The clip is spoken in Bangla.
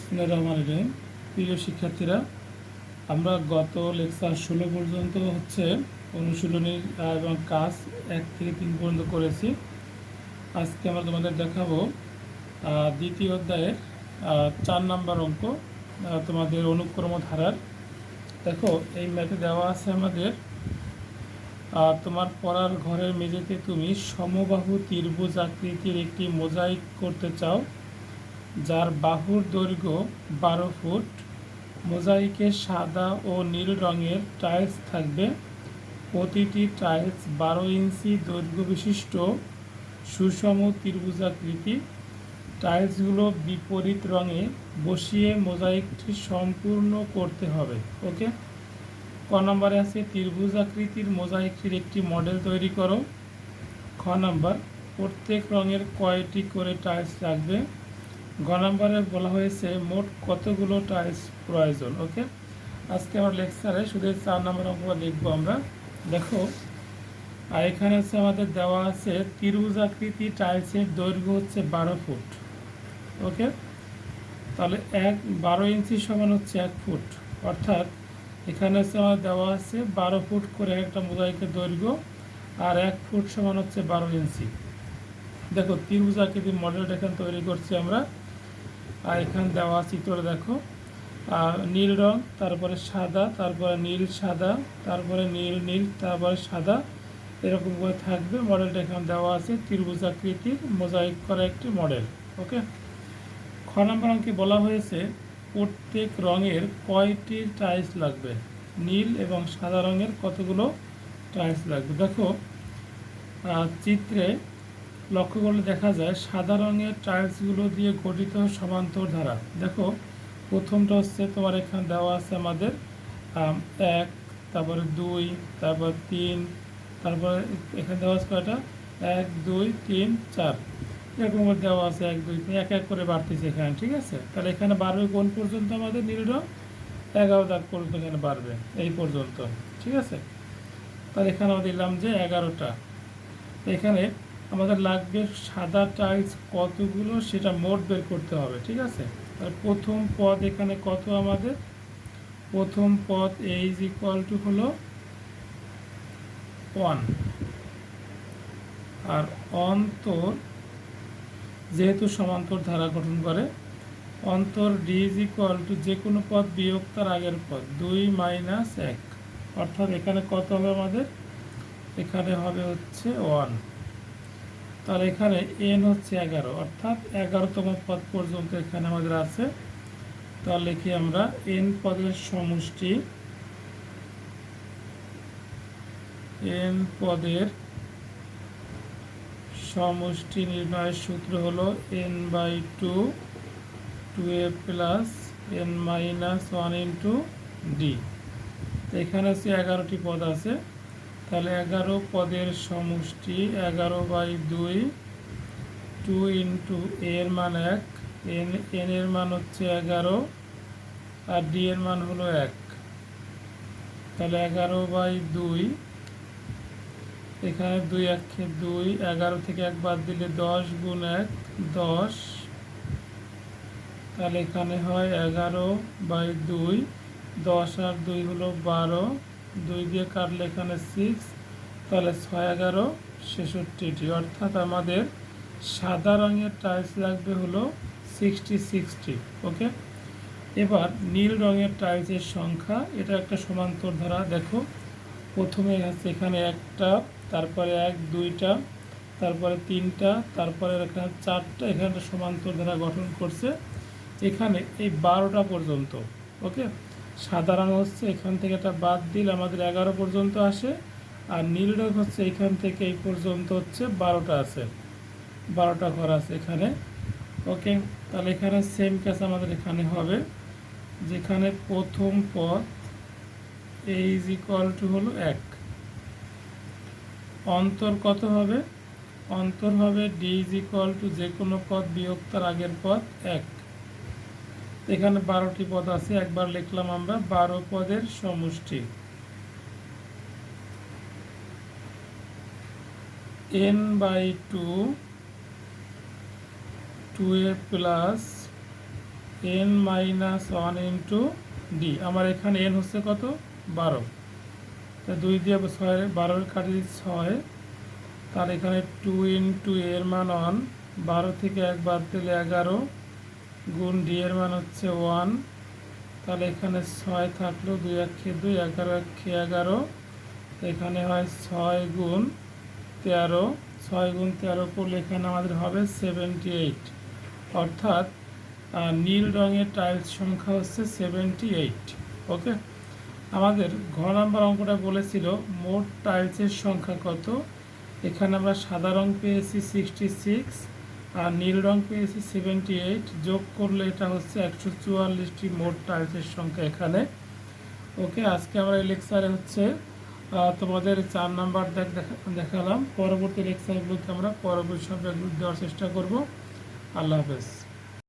বিসমিল্লাহির রহমানির রহিম। প্রিয় শিক্ষার্থীরা, আমরা গত লেকচার 16 পর্যন্ত অনুশীলনী এবং কাজ 1 থেকে 3 পর্যন্ত করেছি। আজকে আমরা তোমাদের দেখাবো দ্বিতীয় অধ্যায়ের 4 নম্বর অঙ্ক, তোমাদের অনুক্রম ধারার। দেখো, এই ম্যাথে দেওয়া আছে আমাদের তোমার পড়ার ঘরের মেঝেতে তুমি সমবাহু ত্রিভুজ আকৃতির একটি মোজাইক করতে চাও, যার বাহুর দৈর্ঘ্য 12 ফুট। মোজাইকে সাদা ও নীল রঙের টাইলস থাকবে। প্রতিটি টাইলস 12 ইঞ্চি দৈর্ঘ্য বিশিষ্ট সুষম ত্রিভুজাকৃতি। টাইলসগুলো বিপরীত রঙে বসিয়ে মোজাইকটি সম্পূর্ণ করতে হবে। ওকে, ক নম্বরে আছে ত্রিভুজাকৃতির মোজাইকটির একটি মডেল তৈরি করো। খ নম্বর, প্রত্যেক রঙের কয়টি করে টাইলস লাগবে। গ নম্বরে বলা হয়েছে মোট কতগুলো টাইলস প্রয়োজন। ওকে, আজকে আমার লেকচারে শুধু 4 নম্বর অঙ্ক লিখবো আমরা। দেখো, আর এখানে আমাদের দেওয়া আছে ত্রিভুজাকৃতি টাইলসের দৈর্ঘ্য 12 ফুট। ওকে, তাহলে 12 ইঞ্চি সমান 1 ফুট, অর্থাৎ এখানে আমাদের দেওয়া আছে 12 ফুট করে একটা মোজাইকের দৈর্ঘ্য, আর 1 ফুট সমান 12 ইঞ্চি। দেখো, ত্রিভুজাকৃতির মডেলটা এখানে তৈরি করছি আমরা। আর এখানে দেওয়া চিত্রে দেখো, নীল রং, তারপরে সাদা, তারপরে নীল সাদা, তারপরে নীল নীল, তারপরে সাদা, এরকম করে থাকবে। মডেলটা এখানে দেওয়া আছে ত্রিভুজাকৃতির মোজাইক করা একটি মডেল। ওকে, খ নম্বর অঙ্কে বলা হয়েছে প্রত্যেক রঙের কয়টি টাইলস লাগবে। নীল এবং সাদা রঙের কতগুলো টাইলস লাগবে। দেখো, চিত্রে লক্ষ্য করলে দেখা যায় সাদা রঙের টাইলসগুলো দিয়ে গঠিত সমান্তর ধারা। দেখো, প্রথমটা তোমার এখানে দেওয়া আছে আমাদের 1, তারপরে 2, তারপর 3, তারপরে এখানে দেওয়া আছে কয়টা 1, 2, 3, 4, এরকম করে দেওয়া আছে 1, 2, 3, এক এক করে বাড়তেছে এখানে। ঠিক আছে, তাহলে এখানে বাড়বে কোন পর্যন্ত আমাদের নীল রং 11 দাগ পর্যন্ত এখানে বাড়বে, এই পর্যন্ত। ঠিক আছে, তাহলে এখানে আমরা দিলাম যে 11টা। এখানে আমাদের লাগবে সাদা টাইলস কতগুলো সেটা মোট বের করতে হবে। ঠিক আছে, আর প্রথম পদ এখানে কত আমাদের, প্রথম পদ a = হলো 1, আর অন্তর যেহেতু সমান্তর ধারা গঠন করে, অন্তর d = যে কোনো পদ বিয়োগ তার আগের পদ 2 - 1, অর্থাৎ এখানে কত হবে আমাদের, এখানে হবে 1। তাহলে এখানে n 11, অর্থাৎ 11তম পদ পর্যন্ত এখানে আমাদের আছে। তাহলে লিখি আমরা n পদের সমষ্টি, n পদের সমষ্টি নির্ণয়ের সূত্র হলো n/2, 2a + n - 1 × d। এখানে 11টি পদ আছে, তাহলে 11 পদের সমষ্টি 11/2, 2 × a এর মান 1, n এর মান 11, আর d এর মান হলো 1। তাহলে 11/2, এখানে 2 1 2, 11 থেকে 1 বাদ দিলে 10 × 1 10, তাহলে এখানে হয় 11/2, 10 আর 2 হলো 12, 2 দিয়ে কাটলে এখানে 6, তাহলে 6 11 66টি, অর্থাৎ আমাদের সাদা রঙের টাইলস লাগবে হলো 66টি। ওকে, এবার নীল রঙের টাইলসের সংখ্যা, এটা একটা সমান্তর ধারা। দেখো, প্রথমে আছে এখানে 1টা, তারপরে 1, 2টা, তারপরে 3টা, তারপরে এখানে 4টা, এখানে একটা সমান্তর ধারা গঠন করছে এখানে এই 12টা পর্যন্ত। ওকে, সাদা রঙ এখান থেকে একটা বাদ দিলে আমাদের 11 পর্যন্ত আসে, আর নীল রঙ এখান থেকে এই পর্যন্ত 12টা আছে, 12টা ঘর আছে এখানে। ওকে, তাহলে এখানে সেম কাজ আমাদের এখানে হবে, যেখানে প্রথম পদ a = হলো 1, অন্তর কত হবে, অন্তর হবে d = যে কোনো পদ বিয়োগ তার আগের পদ 1। এখানে 12টি পদ আছে, একবার লিখলাম আমরা 12 পদের সমষ্টি n/2, 2a + N minus one into D. আমার এখানে এন হচ্ছে কত, 12। তা 2 দিয়ে 6 12 কাটি 6, তার এখানে 2 ইন্টু এর মান 1, 12 থেকে 1 বাদ দিলে 11, গুণ ডি এর মান হচ্ছে 1। তাহলে এখানে 6 থাকলো, 2 1 2, 11 1 11, এখানে হয় 6 গুণ 13, 6 গুণ 13 করলে এখানে আমাদের হবে 78। অর্থাৎ নীল রঙের টাইলস সংখ্যা হচ্ছে 78। ওকে, আমাদের ঘ নাম্বার অঙ্কটা বলেছিল মোট টাইলসের সংখ্যা কত। এখানে আমরা সাদা রং পেয়েছি 66 আর নীল রং পেয়েছি 78, যোগ করলে এটা হচ্ছে 144টি মোট টাইলসের সংখ্যা এখানে। ওকে, আজকে আমরা এই লেকচারে হচ্ছে তোমাদের 4 নাম্বার দেখালাম। পরবর্তী লেকচারগুলোতে আমরা পরবর্তী সাবজেক্টগুলো দেওয়ার চেষ্টা করব। আল্লাহ হাফেজ।